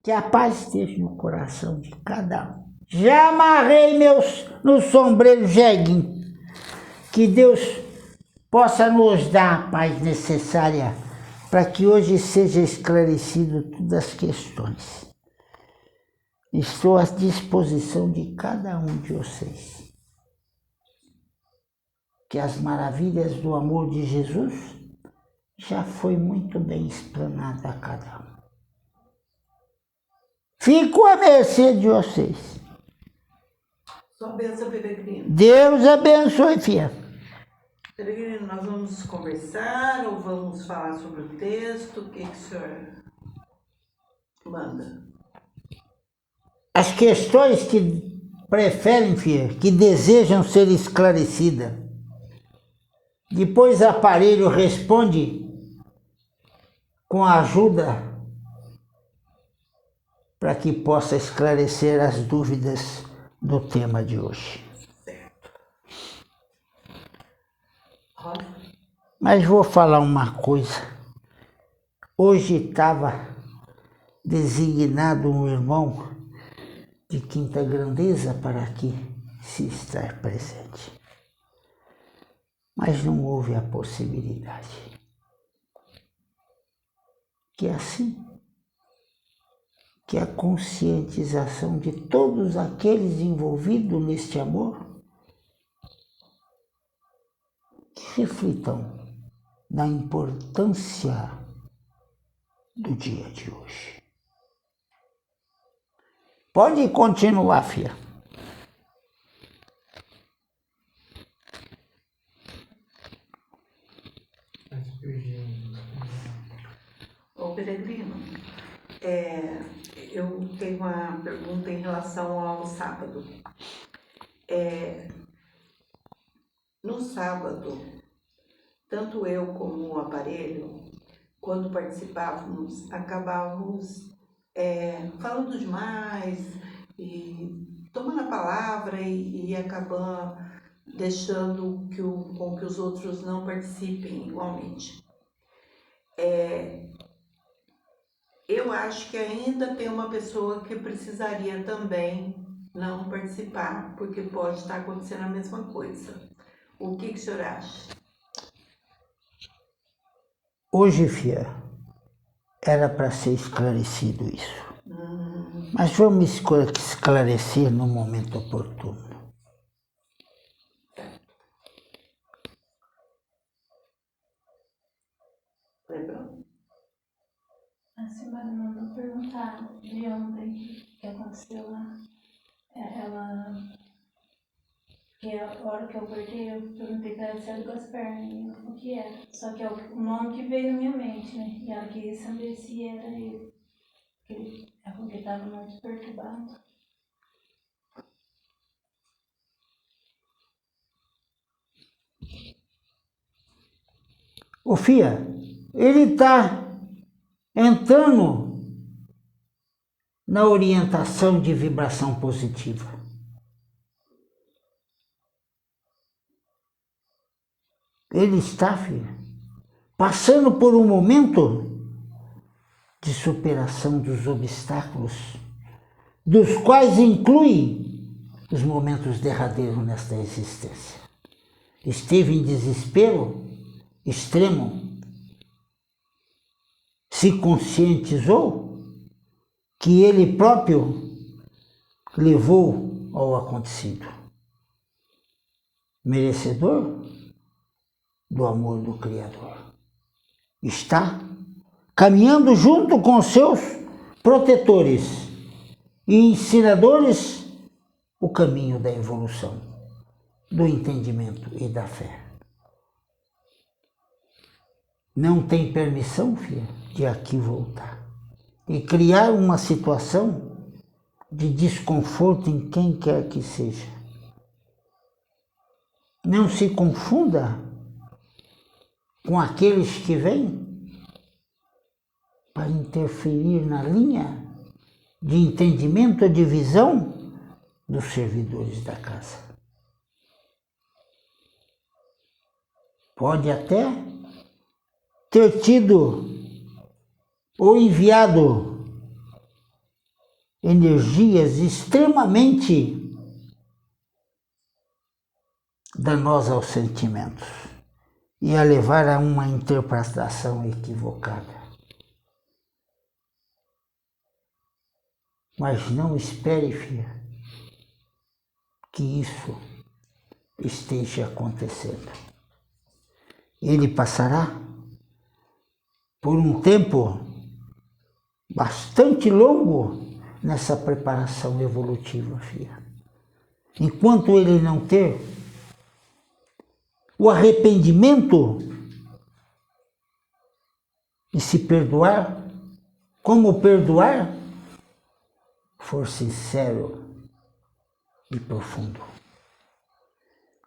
Que a paz esteja no coração de cada um. Já amarrei no sombreiro jeguinho. Que Deus possa nos dar a paz necessária para que hoje seja esclarecido todas as questões. Estou à disposição de cada um de vocês. Que as maravilhas do amor de Jesus já foi muito bem explanada a cada um. Fico à mercê de vocês. Sua bênção, Peregrino. Deus abençoe, filha. Peregrino, nós vamos conversar ou vamos falar sobre o texto? O que o senhor manda? As questões que preferem, filha, que desejam ser esclarecidas. Depois o aparelho responde com a ajuda para que possa esclarecer as dúvidas do tema de hoje. Rosa? Mas vou falar uma coisa. Hoje estava designado um irmão de quinta grandeza para aqui se estar presente. Mas não houve a possibilidade. Que assim, que a conscientização de todos aqueles envolvidos neste amor, que reflitam na importância do dia de hoje. Pode continuar, filha. Ô, Peregrino, eu tenho uma pergunta em relação ao sábado. No sábado, tanto eu como o aparelho, quando participávamos, acabávamos falando demais e tomando a palavra e acabando deixando com que os outros não participem igualmente. Eu acho que ainda tem uma pessoa que precisaria também não participar, porque pode estar acontecendo a mesma coisa. O que o senhor acha? Hoje, filha, era para ser esclarecido isso. Mas vamos esclarecer no momento oportuno. A senhora mandou perguntar de ontem o que aconteceu lá. Que a hora que eu cortei, eu perguntei para ela se era do Gaspar, e ela falou que era. Só que é o nome que veio na minha mente, né? E ela queria saber se era ele. Ela falou que estava muito perturbado. Ô, filha, ele está entrando na orientação de vibração positiva. Ele está, filha, passando por um momento de superação dos obstáculos, dos quais inclui os momentos derradeiros nesta existência. Esteve em desespero extremo, se conscientizou que ele próprio levou ao acontecido. Merecedor do amor do Criador. Está caminhando junto com seus protetores e ensinadores o caminho da evolução, do entendimento e da fé. Não tem permissão, filha, de aqui voltar e criar uma situação de desconforto em quem quer que seja. Não se confunda com aqueles que vêm para interferir na linha de entendimento ou de visão dos servidores da casa. Pode até ter tido ou enviado energias extremamente danosas aos sentimentos e a levar a uma interpretação equivocada. Mas não espere, filha, que isso esteja acontecendo. Ele passará por um tempo bastante longo nessa preparação evolutiva, filha. Enquanto ele não ter o arrependimento e se perdoar, como perdoar? For sincero e profundo.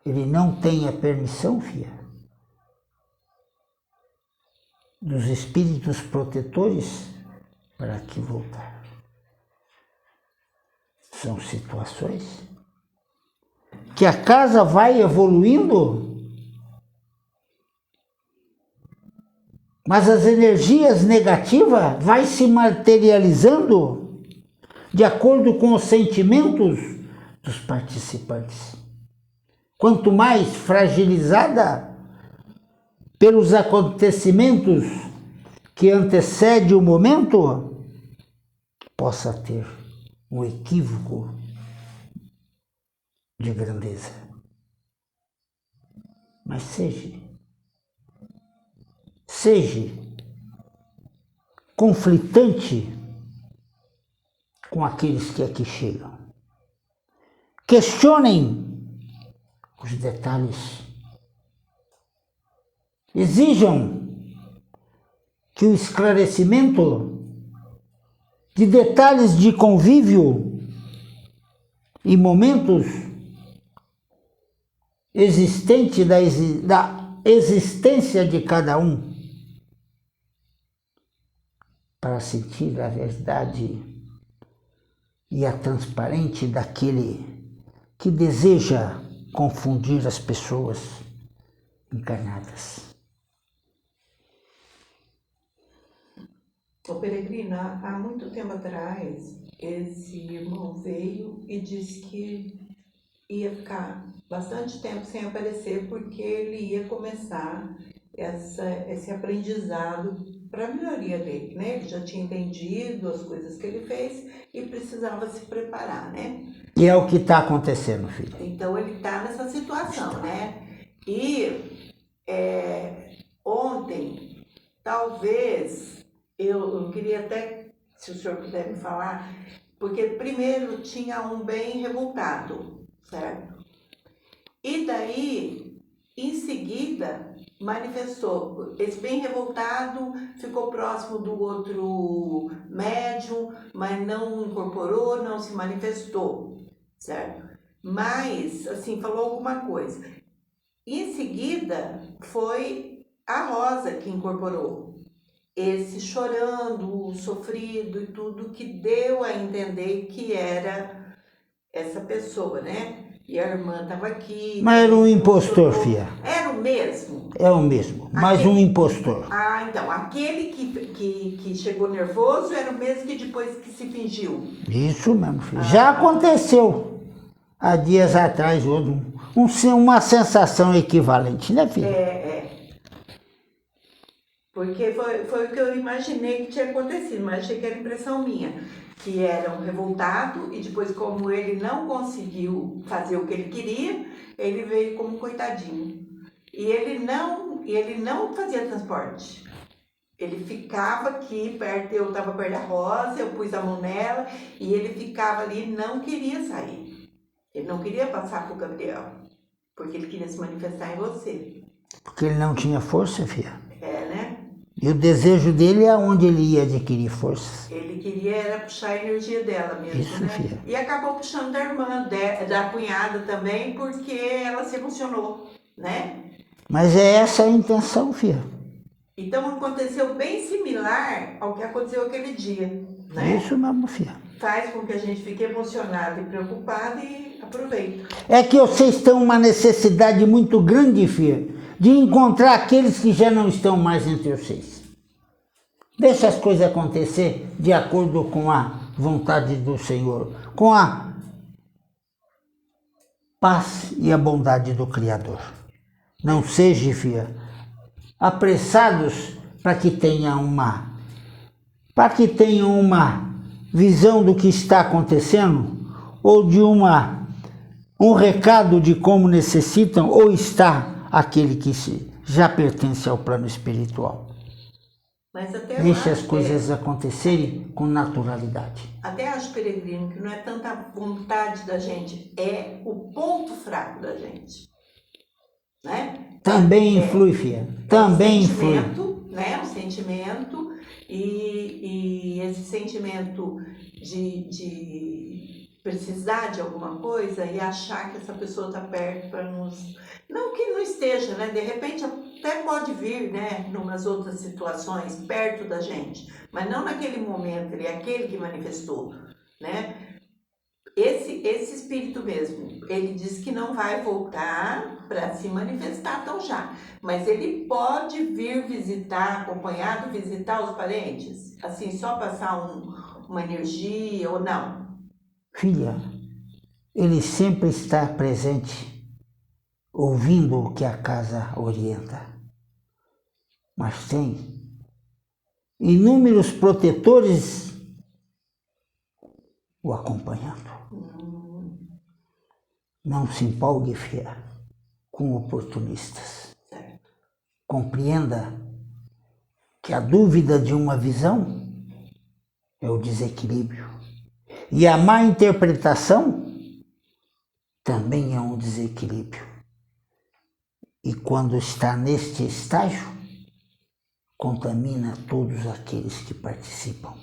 Ele não tem a permissão, filha, dos espíritos protetores para que voltar. São situações que a casa vai evoluindo, mas as energias negativas vai se materializando de acordo com os sentimentos dos participantes. Quanto mais fragilizada pelos acontecimentos que antecedem o momento, possa ter um equívoco de grandeza. Mas seja conflitante com aqueles que aqui chegam. Questionem os detalhes. Exijam que o esclarecimento de detalhes de convívio e momentos existentes da existência de cada um para sentir a verdade e a transparente daquele que deseja confundir as pessoas encarnadas. Ô Peregrina, há muito tempo atrás, esse irmão veio e disse que ia ficar bastante tempo sem aparecer porque ele ia começar esse aprendizado para a melhoria dele, né? Ele já tinha entendido as coisas que ele fez e precisava se preparar, né? E é o que está acontecendo, filho. Então ele está nessa situação, né? E ontem, talvez, eu queria até, se o senhor puder me falar, porque primeiro tinha um bem revoltado, certo? E daí, em seguida, manifestou. Esse bem revoltado ficou próximo do outro médium, mas não incorporou, não se manifestou, certo? Mas, assim, falou alguma coisa. Em seguida, foi a Rosa que incorporou. Esse chorando, sofrido e tudo, que deu a entender que era essa pessoa, né? E a irmã estava aqui. Mas era um impostor, filha. Era o mesmo? É o mesmo, mas um impostor. Ah, então, aquele que chegou nervoso era o mesmo que depois que se fingiu? Isso mesmo, filho. Já aconteceu há dias atrás, uma sensação equivalente, né, filha? Porque foi o que eu imaginei que tinha acontecido, mas achei que era impressão minha. Que era um revoltado e depois, como ele não conseguiu fazer o que ele queria, ele veio como coitadinho. E ele não fazia transporte. Ele ficava aqui, eu estava perto da Rosa, eu pus a mão nela e ele ficava ali e não queria sair. Ele não queria passar para o Gabriel, porque ele queria se manifestar em você. Porque ele não tinha força, filha. Né? E o desejo dele é onde ele ia adquirir forças. Ele queria era puxar a energia dela mesmo, isso, né? Filha. E acabou puxando da irmã, da cunhada também, porque ela se emocionou, né? Mas é essa a intenção, filha. Então aconteceu bem similar ao que aconteceu aquele dia, né? Isso mesmo, filha. Faz com que a gente fique emocionado e preocupado e aproveita. É que vocês têm uma necessidade muito grande, filha, de encontrar aqueles que já não estão mais entre vocês. Deixa as coisas acontecer de acordo com a vontade do Senhor, com a paz e a bondade do Criador. Não sejam, filha, apressados para que tenham uma visão do que está acontecendo, ou de um recado de como necessitam, ou está aquele que já pertence ao plano espiritual. Mas até Deixe as coisas acontecerem com naturalidade. Até acho, Peregrino, que não é tanta vontade da gente, é o ponto fraco da gente. Né? Também influi, filha. Também influi. Né? O sentimento e esse sentimento de precisar de alguma coisa e achar que essa pessoa está perto para nos... Não que não esteja, né? De repente até pode vir, né? Numas outras situações, perto da gente. Mas não naquele momento, ele é aquele que manifestou, né? Esse espírito mesmo, ele diz que não vai voltar para se manifestar tão já. Mas ele pode vir visitar, acompanhado, visitar os parentes? Assim, só passar uma energia ou não? Filha, ele sempre está presente, ouvindo o que a casa orienta. Mas tem inúmeros protetores o acompanhando. Não se empolgue, filha, com oportunistas. Compreenda que a dúvida de uma visão é o desequilíbrio. E a má interpretação também é um desequilíbrio. E quando está neste estágio, contamina todos aqueles que participam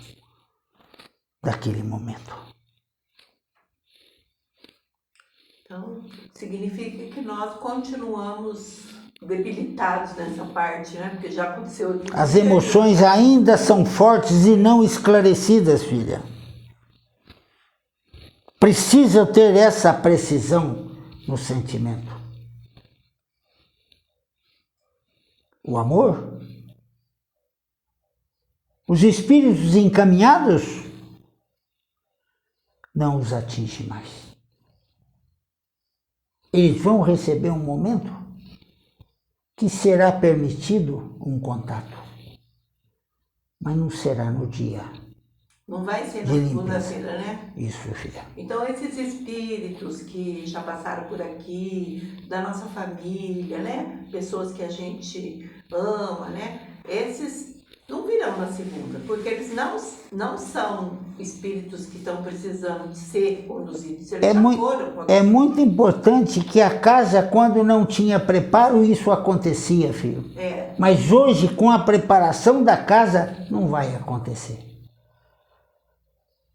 daquele momento. Então, significa que nós continuamos debilitados nessa parte, né? Porque já aconteceu... As emoções ainda são fortes e não esclarecidas, filha. Precisa ter essa precisão no sentimento. O amor, os espíritos encaminhados não os atinge mais. Eles vão receber um momento que será permitido um contato, mas não será no dia. Não vai ser na segunda-feira, né? Isso, filha. Então, esses espíritos que já passaram por aqui, da nossa família, né? Pessoas que a gente ama, né? Esses não virão na segunda, porque eles não são espíritos que estão precisando de ser conduzidos. Eles já foram conduzidos. É muito importante que a casa, quando não tinha preparo, isso acontecia, filho. Mas hoje, com a preparação da casa, não vai acontecer.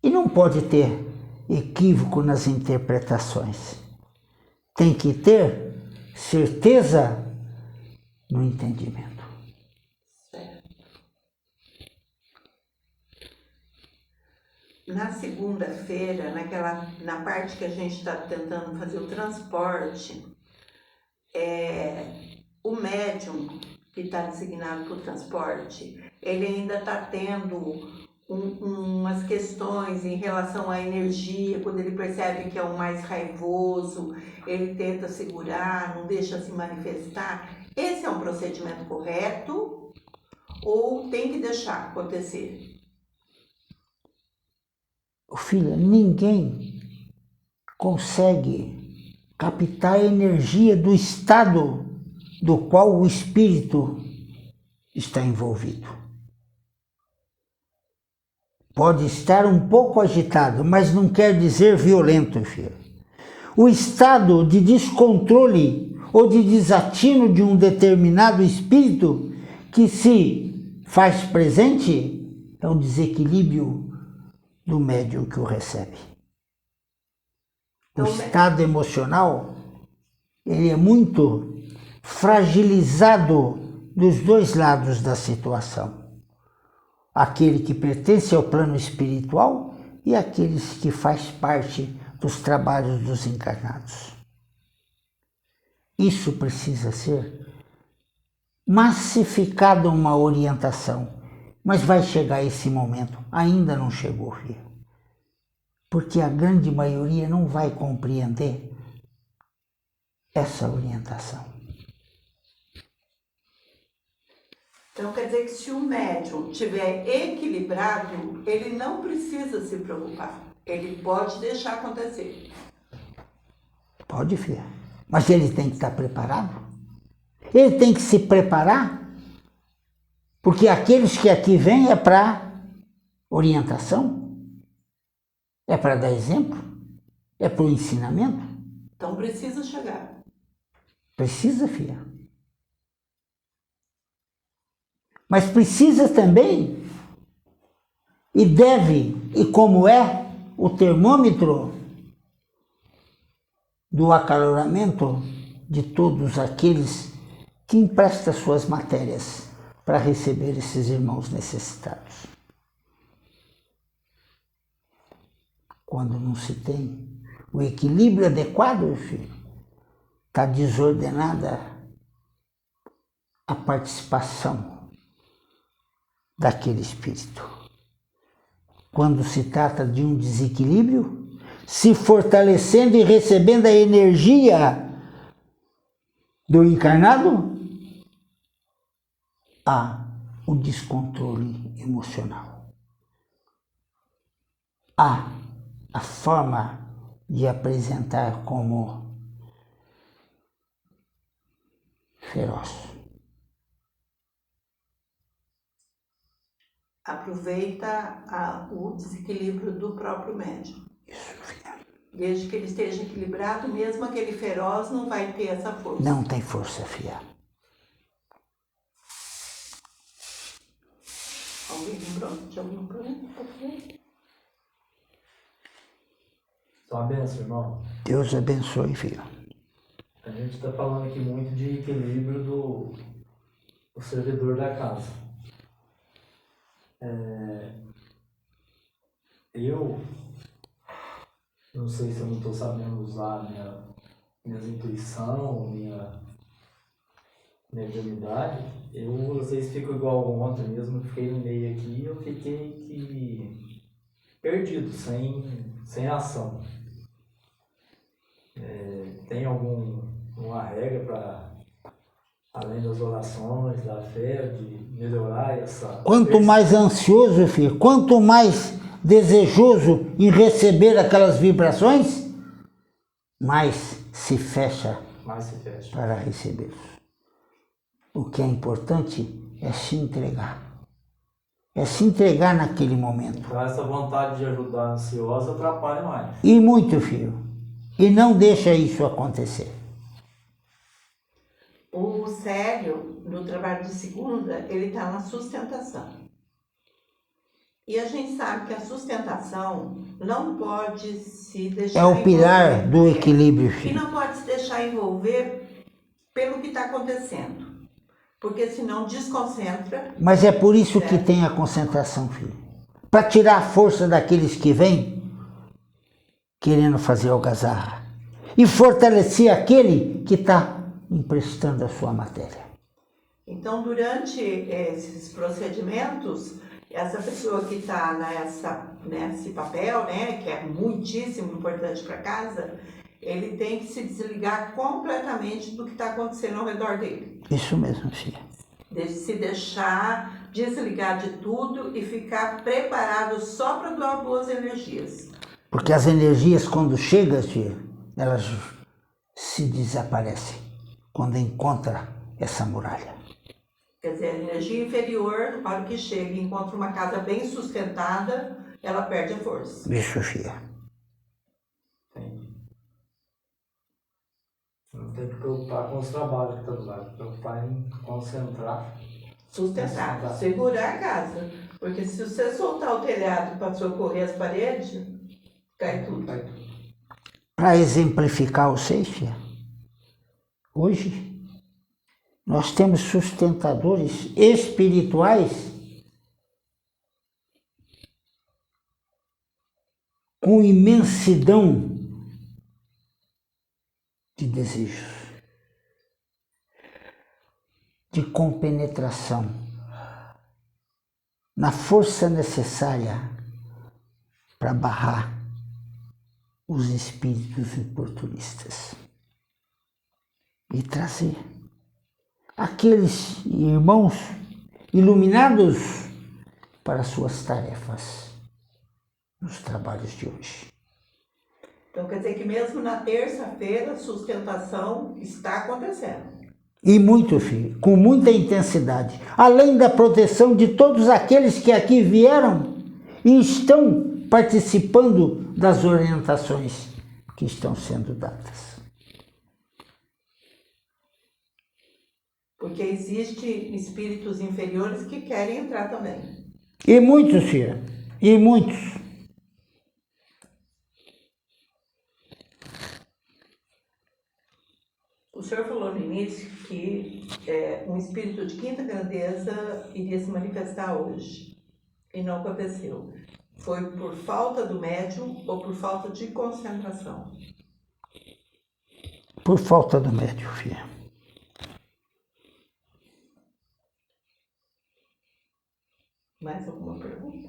E não pode ter equívoco nas interpretações. Tem que ter certeza no entendimento. Certo. Na segunda-feira, na parte que a gente está tentando fazer o transporte, o médium que está designado para o transporte, ele ainda está tendo umas questões em relação à energia, quando ele percebe que é o mais raivoso, ele tenta segurar, não deixa se manifestar. Esse é um procedimento correto ou tem que deixar acontecer? Filha, ninguém consegue captar a energia do estado do qual o espírito está envolvido. Pode estar um pouco agitado, mas não quer dizer violento, filho. O estado de descontrole ou de desatino de um determinado espírito que se faz presente é um desequilíbrio do médium que o recebe. O estado emocional, ele é muito fragilizado dos dois lados da situação. Aquele que pertence ao plano espiritual e aqueles que faz parte dos trabalhos dos encarnados. Isso precisa ser massificado uma orientação, mas vai chegar esse momento, ainda não chegou, filho. Porque a grande maioria não vai compreender essa orientação. Então quer dizer que se o médium estiver equilibrado, ele não precisa se preocupar. Ele pode deixar acontecer. Pode, filha. Mas ele tem que estar preparado. Ele tem que se preparar, porque aqueles que aqui vêm é para orientação, é para dar exemplo, é para o ensinamento. Então precisa chegar. Precisa, filha. Mas precisa também, e deve, e como é o termômetro do acaloramento de todos aqueles que emprestam suas matérias para receber esses irmãos necessitados. Quando não se tem o equilíbrio adequado, filho, está desordenada a participação daquele espírito. Quando se trata de um desequilíbrio, se fortalecendo e recebendo a energia do encarnado, há o descontrole emocional. Há a forma de apresentar como feroz. Aproveita o desequilíbrio do próprio médium. Isso, filha. Desde que ele esteja equilibrado, mesmo aquele feroz não vai ter essa força. Não tem força, filha. Alguém lembrou de algum problema? Só uma benção, irmão. Deus abençoe, filho. A gente está falando aqui muito de equilíbrio do servidor da casa. Eu não sei se eu não estou sabendo usar minha intuição, minha mediunidade. Eu às vezes fico igual ontem mesmo, eu fiquei no meio aqui, eu fiquei perdido, sem ação. Tem alguma regra para, além das orações, da fé, de melhorar essa... Quanto mais ansioso, filho, quanto mais desejoso em receber aquelas vibrações, mais se fecha para receber. O que é importante é se entregar. É se entregar naquele momento. Então essa vontade de ajudar ansiosa atrapalha mais. E muito, filho. E não deixa isso acontecer. O Célio, no trabalho de segunda, ele está na sustentação. E a gente sabe que a sustentação não pode se deixar É o pilar envolver. do equilíbrio, E filho. não pode se deixar envolver pelo que está acontecendo. Porque senão desconcentra. Mas é por isso que tem a concentração, filho. Para tirar a força daqueles que vêm querendo fazer algazarra. E fortalecer aquele que está emprestando a sua matéria. Então, durante esses procedimentos, essa pessoa que está nesse papel, né, que é muitíssimo importante para casa, ele tem que se desligar completamente do que está acontecendo ao redor dele. Isso mesmo, filha. Se deixar desligar de tudo e ficar preparado só para doar boas energias. Porque as energias, quando chegam, filha, elas se desaparecem quando encontra essa muralha. Quer dizer, a energia inferior, na hora que chega e encontra uma casa bem sustentada, ela perde a força. Isso, filha. Entendi. Não tem que preocupar com os trabalhos que está do lado, preocupar em concentrar. Sustentar, segurar a casa. Porque se você soltar o telhado para socorrer as paredes, cai tudo. Para exemplificar o seis, filha, hoje nós temos sustentadores espirituais com imensidão de desejos, de compenetração, na força necessária para barrar os espíritos oportunistas e trazer aqueles irmãos iluminados para suas tarefas nos trabalhos de hoje. Então quer dizer que mesmo na terça-feira, sustentação está acontecendo. E muito, filho, com muita intensidade, além da proteção de todos aqueles que aqui vieram e estão participando das orientações que estão sendo dadas. Porque existem espíritos inferiores que querem entrar também. E muitos, filha, e muitos. O senhor falou no início que um espírito de quinta grandeza iria se manifestar hoje. E não aconteceu. Foi por falta do médium ou por falta de concentração? Por falta do médium, filha. Mais alguma pergunta?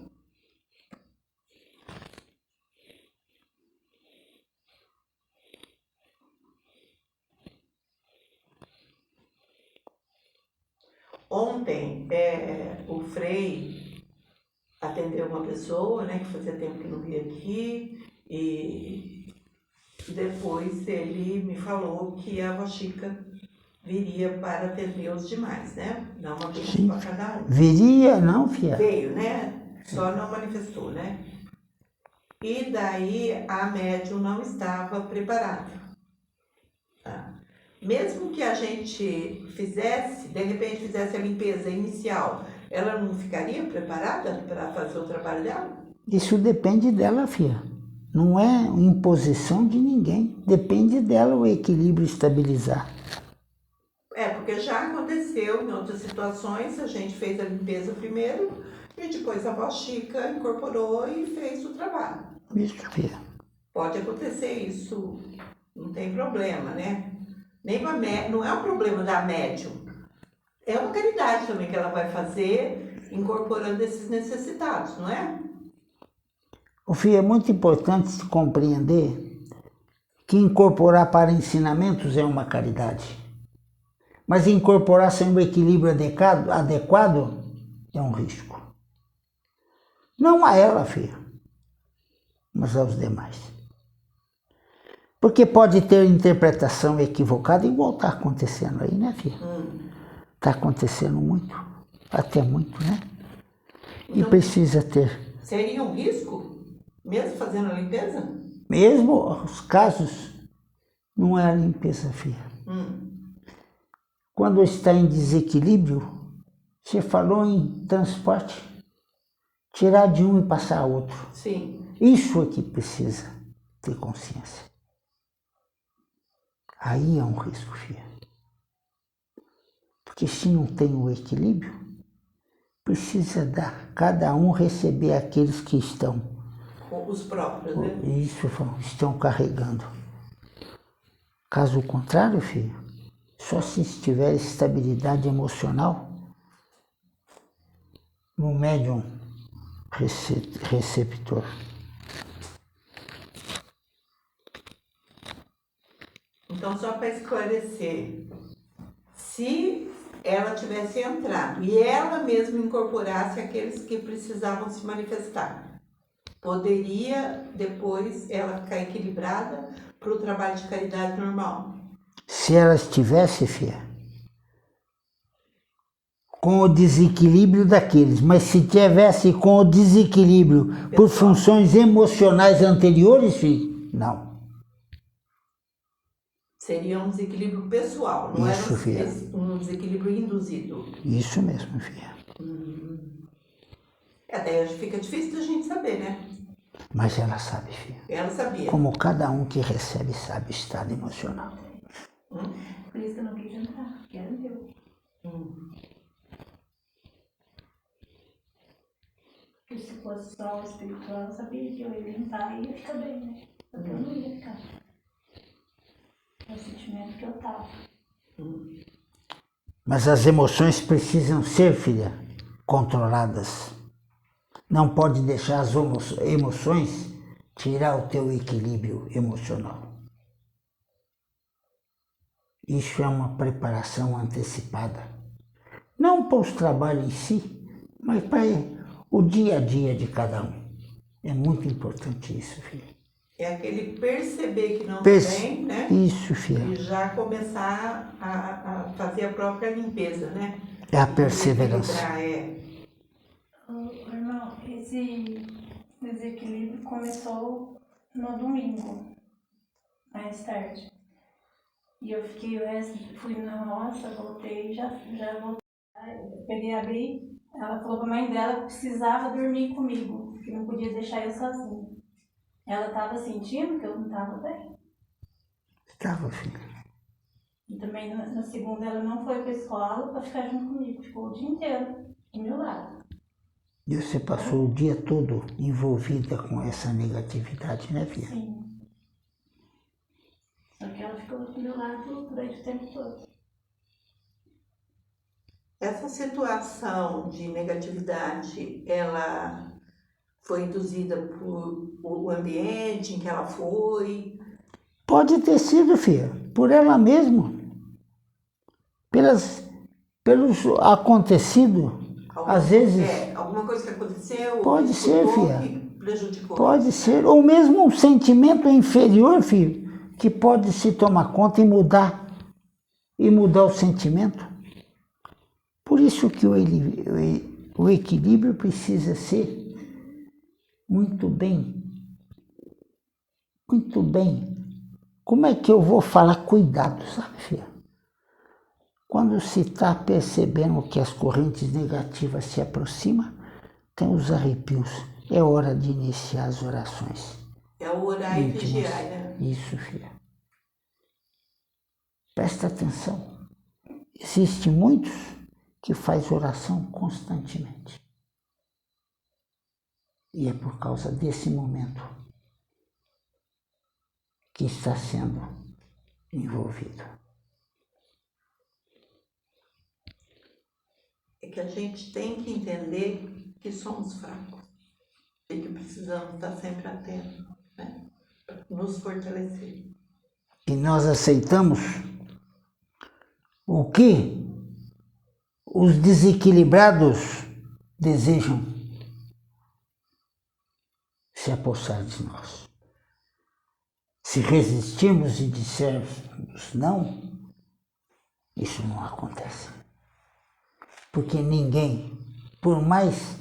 Ontem, o Frei atendeu uma pessoa, né, que fazia tempo que não via aqui, e depois ele me falou que a avó Chica viria para atender os demais, né? Dar uma benção para cada um. Viria, não, filha? Veio, né? Só não manifestou, né? E daí a médium não estava preparada. Tá? Mesmo que a gente fizesse, de repente fizesse a limpeza inicial, ela não ficaria preparada para fazer o trabalho dela? Isso depende dela, filha. Não é imposição de ninguém. Depende dela o equilíbrio estabilizar. Porque já aconteceu em outras situações, a gente fez a limpeza primeiro e depois a avó Chica incorporou e fez o trabalho. Isso, filha. Pode acontecer isso, não tem problema, né? Não é um problema da médium. É uma caridade também que ela vai fazer, incorporando esses necessitados, não é? Filha, é muito importante compreender que incorporar para ensinamentos é uma caridade. Mas incorporar sem um equilíbrio adequado é um risco. Não a ela, filha, mas aos demais. Porque pode ter interpretação equivocada, igual está acontecendo aí, né, filha? Está acontecendo muito, até muito, né? E Então, precisa ter. Seria um risco, mesmo fazendo a limpeza? Mesmo os casos, não é a limpeza, filha. Quando está em desequilíbrio, você falou em transporte, tirar de um e passar a outro. Sim. Isso é que precisa ter consciência. Aí é um risco, filha. Porque se não tem o equilíbrio, precisa dar, cada um receber aqueles que estão. Os próprios, né? Isso, estão carregando. Caso contrário, filho, só se tiver estabilidade emocional no médium receptor. Então, só para esclarecer, se ela tivesse entrado e ela mesma incorporasse aqueles que precisavam se manifestar, poderia depois ela ficar equilibrada para o trabalho de caridade normal? Se ela estivesse, filha, com o desequilíbrio daqueles, mas se tivesse com o desequilíbrio por funções emocionais anteriores, filho, não. Seria um desequilíbrio pessoal, não Isso, filha. era um desequilíbrio induzido. Isso mesmo, filha. Até fica difícil da gente saber, né? Mas ela sabe, filha. Ela sabia. Como cada um que recebe sabe o estado emocional. Por isso que eu não quis entrar, que era meu. Porque se fosse só o espiritual, eu sabia que eu ia entrar e ia ficar bem, né? Só que eu não ia ficar. É o sentimento que eu tava. Mas as emoções precisam ser, filha, controladas. Não pode deixar as emoções tirar o teu equilíbrio emocional. Isso é uma preparação antecipada. Não para os trabalhos em si, mas para o dia a dia de cada um. É muito importante isso, filho. É aquele perceber que não tem, né? Isso, filho. E já começar a fazer a própria limpeza, né? É a perseverança. Irmão, esse desequilíbrio começou no domingo, mais tarde. E eu fiquei o resto, fui na roça, voltei, já voltei. Eu peguei, abri, ela falou pra mãe dela que precisava dormir comigo, que não podia deixar eu sozinha. Ela estava sentindo que eu não estava bem. Estava, filho. E também na segunda ela não foi para a escola para ficar junto comigo, ficou o dia inteiro do meu lado. E você passou o dia todo envolvida com essa negatividade, né, filha? Sim. Só que ela ficou do meu lado durante o tempo todo. Essa situação de negatividade, ela foi induzida por o ambiente em que ela foi? Pode ter sido, filha, por ela mesma. Pelos acontecidos. Às vezes. Alguma coisa que aconteceu? Pode ser, filha. Que prejudicou. Pode ser. Ou mesmo um sentimento inferior, filho, que pode se tomar conta e mudar o sentimento. Por isso que o equilíbrio precisa ser muito bem. Muito bem. Como é que eu vou falar? Cuidado, sabe, filha? Quando se está percebendo que as correntes negativas se aproximam, tem os arrepios. É hora de iniciar as orações. É o orar e vigiar, né? Isso, filha. Presta atenção. Existem muitos que fazem oração constantemente. E é por causa desse momento que está sendo envolvido. É que a gente tem que entender que somos fracos e que precisamos estar sempre atentos, né? Para nos fortalecer. E nós aceitamos o que os desequilibrados desejam se apossar de nós. Se resistirmos e dissermos não, isso não acontece. Porque ninguém, por mais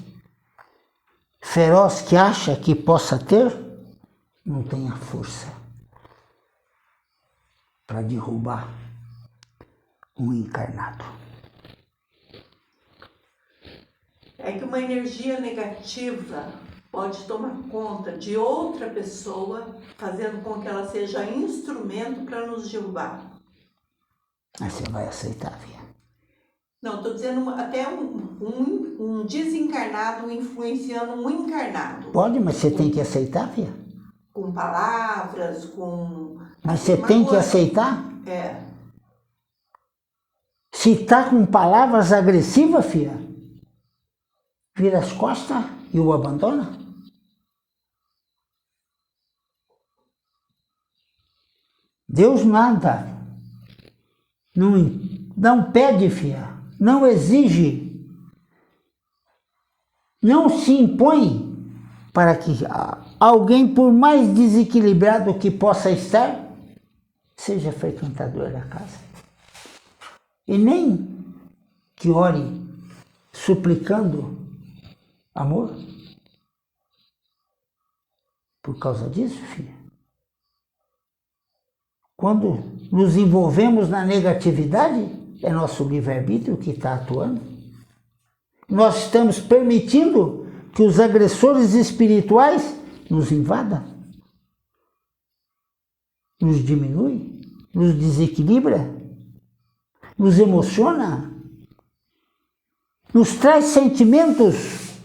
feroz que acha que possa ter, não tem a força para derrubar um encarnado. É que uma energia negativa pode tomar conta de outra pessoa, fazendo com que ela seja instrumento para nos derrubar. Mas você vai aceitar, filha. Não, estou dizendo até um desencarnado influenciando um encarnado. Pode, mas você tem que aceitar, filha. Com palavras, com... Mas você tem que aceitar? É. Se está com palavras agressivas, filha, vira as costas e o abandona? Deus nada. Não pede, filha. Não exige. Não se impõe para que alguém, por mais desequilibrado que possa estar, seja frequentador da casa. E nem que ore suplicando amor. Por causa disso, filha. Quando nos envolvemos na negatividade, é nosso livre-arbítrio que está atuando. Nós estamos permitindo que os agressores espirituais nos invadam, nos diminui, nos desequilibra, nos emociona, nos traz sentimentos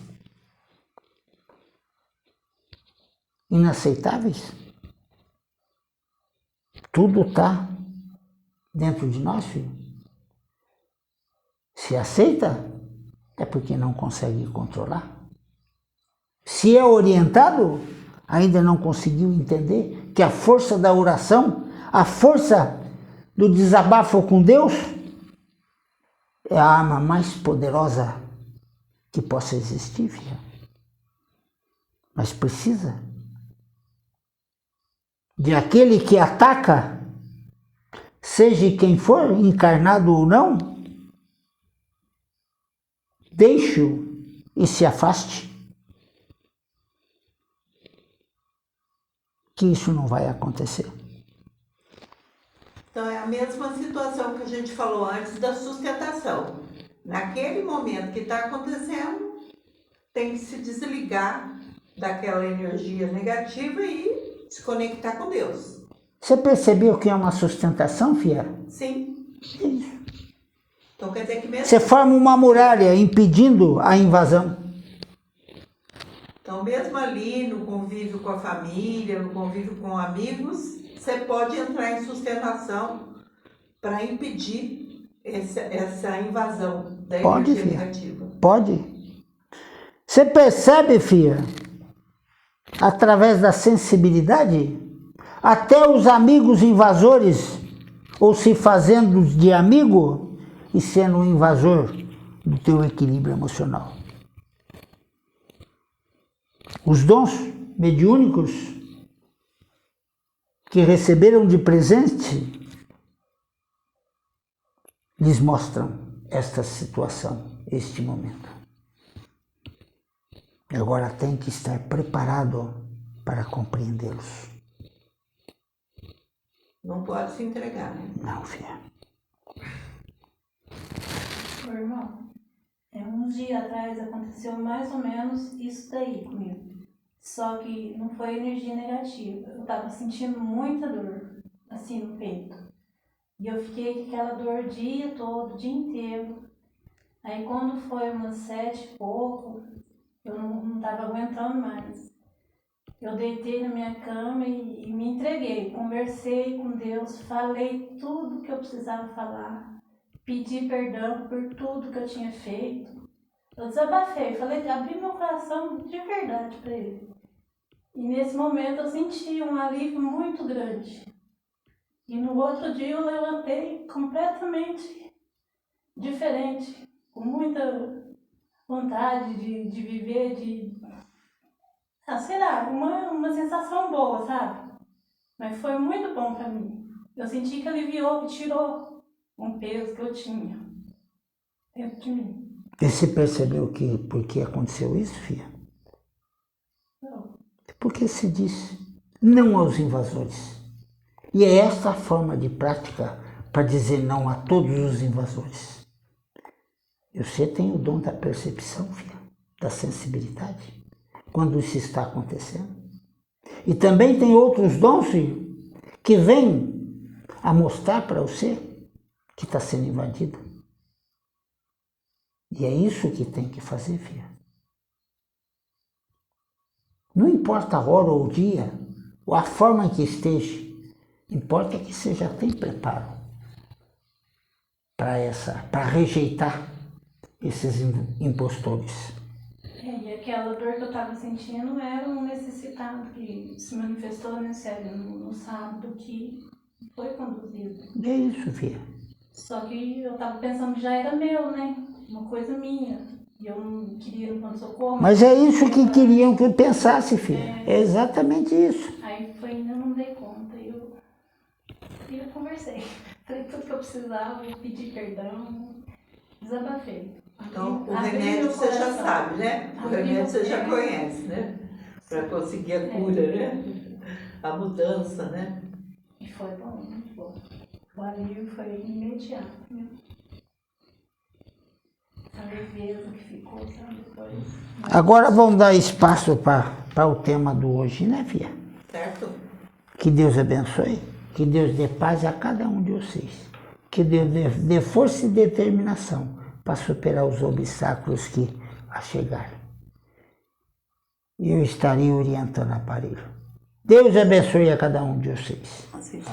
inaceitáveis. Tudo está dentro de nós, filho. Se aceita, é porque não consegue controlar. Se é orientado, ainda não conseguiu entender que a força da oração, a força do desabafo com Deus, é a arma mais poderosa que possa existir, filha. Mas precisa de aquele que ataca, seja quem for, encarnado ou não, deixe-o e se afaste. Que isso não vai acontecer. Então é a mesma situação que a gente falou antes da sustentação. Naquele momento que está acontecendo, tem que se desligar daquela energia negativa e se conectar com Deus. Você percebeu que é uma sustentação, filha? Sim. É isso. Então quer dizer que mesmo... Você forma uma muralha impedindo a invasão. Então mesmo ali no convívio com a família, no convívio com amigos, você pode entrar em sustentação para impedir essa invasão da Pode, energia filha. negativa. Pode. Você percebe, filha, através da sensibilidade, até os amigos invasores, ou se fazendo de amigo e sendo um invasor do teu equilíbrio emocional. Os dons mediúnicos que receberam de presente lhes mostram esta situação, este momento. Agora tem que estar preparado para compreendê-los. Não pode se entregar, né? Não, filha. Ô, irmão, uns dias atrás aconteceu mais ou menos isso daí comigo. Só que não foi energia negativa. Eu tava sentindo muita dor, assim, no peito. E eu fiquei com aquela dor o dia todo, o dia inteiro. Aí quando foi umas 7 e pouco, eu não tava aguentando mais. Eu deitei na minha cama e me entreguei. Conversei com Deus, falei tudo que eu precisava falar. Pedi perdão por tudo que eu tinha feito. Eu desabafei, falei, abri meu coração de verdade para Ele. E nesse momento eu senti um alívio muito grande. E no outro dia eu levantei completamente diferente, com muita vontade de viver, sei lá, uma sensação boa, sabe? Mas foi muito bom para mim. Eu senti que aliviou, que tirou um peso que eu tinha dentro de mim. E você percebeu por que aconteceu isso, filha? Não. Porque se diz não aos invasores. E é essa a forma de prática para dizer não a todos os invasores. E você tem o dom da percepção, filha, da sensibilidade, quando isso está acontecendo. E também tem outros dons, filho, que vêm a mostrar para você que está sendo invadido. E é isso que tem que fazer, filha. Não importa a hora ou o dia, ou a forma em que esteja, importa que você já tem preparo para rejeitar esses impostores. E aquela dor que eu estava sentindo era um necessitado que se manifestou no sábado, que foi conduzido. É isso, filha. Só que eu estava pensando que já era meu, né? Uma coisa minha. E eu não queria ir no pronto-socorro. Mas é isso que queriam que eu pensasse, filha. É exatamente isso. Aí foi, ainda não dei conta. E eu conversei. Falei tudo que eu precisava, eu pedi perdão, desabafei. Então, o Abri remédio meu você já coração. sabe, né? O Abri remédio você já meu- conhece, né? Para conseguir a cura, né? A mudança, né? E foi bom, muito bom. O alívio foi imediato, né? A leveza que ficou, sabe, depois. Agora vamos dar espaço para o tema do hoje, né, filha? Certo? Que Deus abençoe. Que Deus dê paz a cada um de vocês. Que Deus dê força e determinação para superar os obstáculos que a chegarem. Eu estarei orientando o aparelho. Deus abençoe a cada um de vocês. Assim.